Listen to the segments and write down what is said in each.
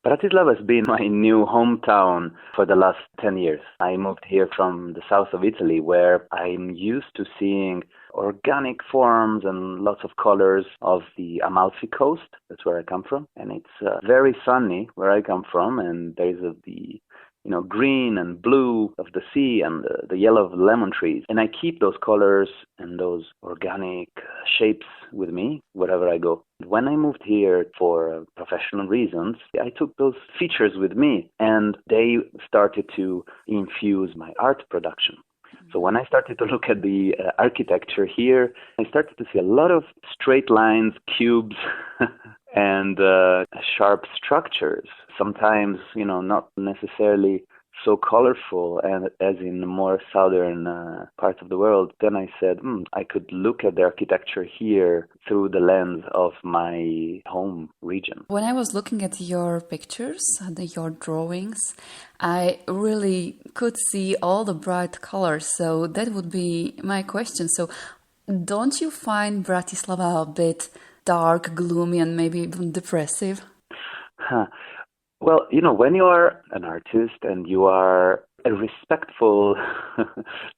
Bratislava has been my new hometown for the last 10 years. I moved here from the south of Italy, where I'm used to seeing organic forms and lots of colors of the Amalfi Coast. That's where I come from. And it's very sunny where I come from, and there's the green and blue of the sea and the yellow of the lemon trees. And I keep those colors and those organic shapes with me wherever I go. When I moved here for professional reasons, I took those features with me, and they started to infuse my art production. So when I started to look at the architecture here, I started to see a lot of straight lines, cubes, and sharp structures. Sometimes, not necessarily so colorful and as in the more southern parts of the world. Then I said, I could look at the architecture here through the lens of my home region. When I was looking at your pictures, your drawings, I really could see all the bright colors. So that would be my question. So don't you find Bratislava a bit dark, gloomy, and maybe even depressive? Well, when you are an artist and you are a respectful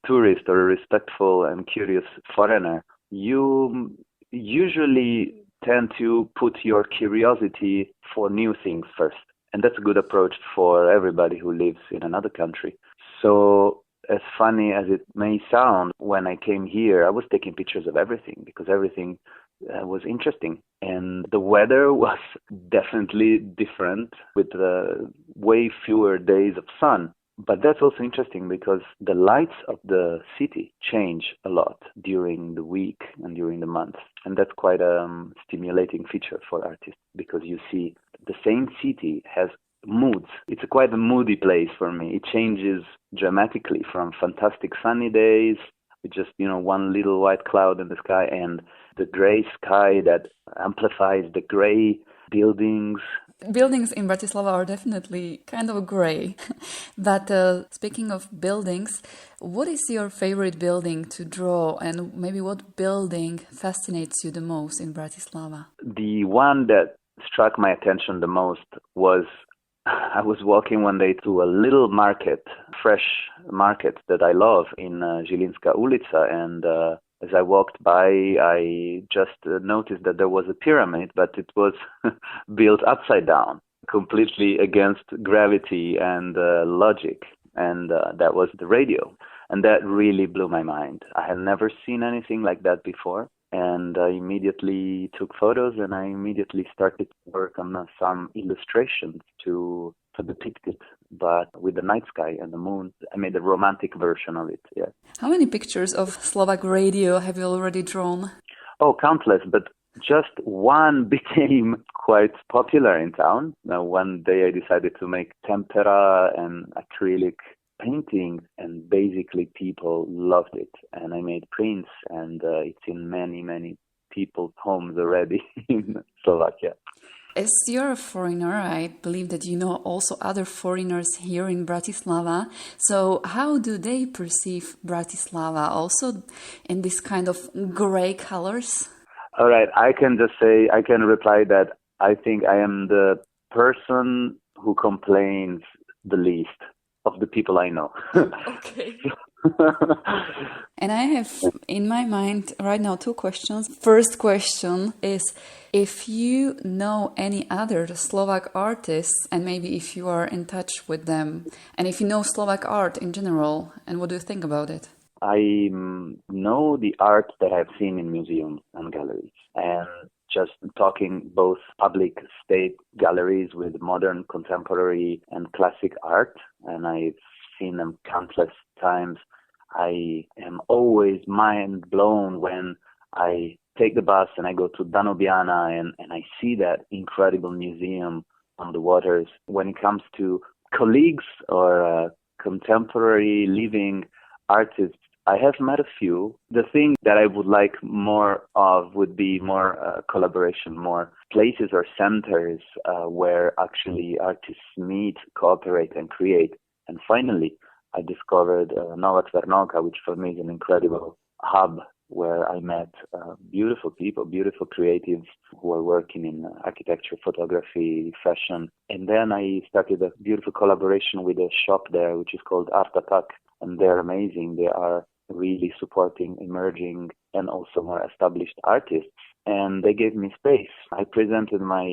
tourist or a respectful and curious foreigner, you usually tend to put your curiosity for new things first. And that's a good approach for everybody who lives in another country. So as funny as it may sound, when I came here, I was taking pictures of everything because everything was interesting. And the weather was definitely different with way fewer days of sun. But that's also interesting because the lights of the city change a lot during the week and during the month. And that's quite a stimulating feature for artists because you see the same city has moods. It's quite a moody place for me. It changes dramatically from fantastic sunny days with just, one little white cloud in the sky and the gray sky that amplifies the gray buildings. Buildings in Bratislava are definitely kind of gray. But speaking of buildings, what is your favorite building to draw, and maybe what building fascinates you the most in Bratislava? The one that struck my attention the most was I was walking one day to a little market, fresh market that I love in Žilinska ulica, and as I walked by, I just noticed that there was a pyramid, but it was built upside down, completely against gravity and logic, and that was the radio. And that really blew my mind. I had never seen anything like that before. And I immediately took photos, and I immediately started to work on some illustrations to depict it, but with the night sky and the moon. I made a romantic version of it, yeah. How many pictures of Slovak radio have you already drawn? Oh, countless, but just one became quite popular in town. Now, one day I decided to make tempera and acrylic paintings, and basically people loved it. And I made prints, and it's in many, many people's homes already in Slovakia. As you're a foreigner, I believe that you know also other foreigners here in Bratislava. So how do they perceive Bratislava? Also in this kind of gray colors? All right, I can reply that I think I am the person who complains the least of the people I know. Okay. And I have in my mind right now two questions. First question is if you know any other Slovak artists, and maybe if you are in touch with them, and if you know Slovak art in general, and what do you think about it? I know the art that I've seen in museums and galleries, and just talking both public state galleries with modern, contemporary, and classic art, and I've seen them countless times. I am always mind blown when I take the bus and I go to Danubiana and I see that incredible museum on the waters. When it comes to colleagues or contemporary living artists, I have met a few. The thing that I would like more of would be more collaboration, more places or centers where actually artists meet, cooperate, and create. And finally, I discovered Nova Cvernovka, which for me is an incredible hub where I met beautiful people, beautiful creatives who are working in architecture, photography, fashion. And then I started a beautiful collaboration with a shop there, which is called Art Attack. And they're amazing. They are really supporting emerging and also more established artists. And they gave me space. I presented my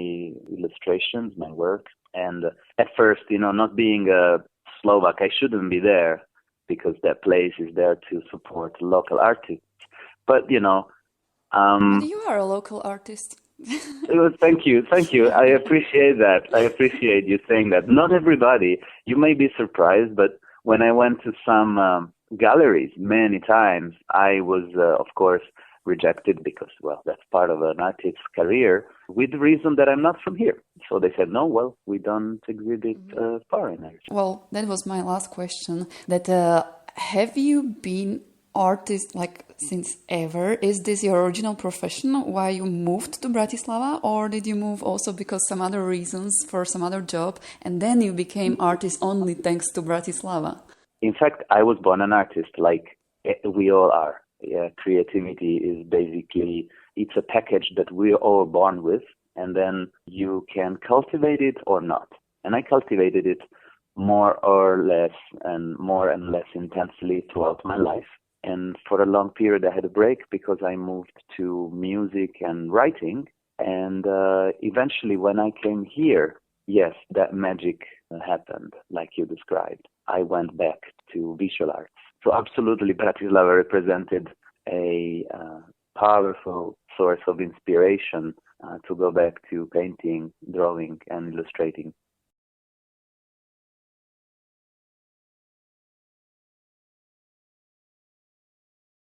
illustrations, my work. And at first, not being a Slovak, I shouldn't be there because that place is there to support local artists. But, But you are a local artist. Thank you. I appreciate that. I appreciate you saying that. Not everybody, you may be surprised, but when I went to some galleries many times, I was, of course, rejected because, well, that's part of an artist's career with the reason that I'm not from here. So they said, no, well, we don't exhibit foreigners. Well, that was my last question. That have you been artist like since ever? Is this your original profession why you moved to Bratislava, or did you move also because some other reasons for some other job and then you became artist only thanks to Bratislava? In fact, I was born an artist like we all are. Yeah, creativity is basically, it's a package that we're all born with, and then you can cultivate it or not. And I cultivated it more or less and less intensely throughout my life. And for a long period, I had a break because I moved to music and writing. And eventually, when I came here, yes, that magic happened, like you described. I went back to visual arts. So absolutely, Bratislava represented a powerful source of inspiration to go back to painting, drawing, and illustrating.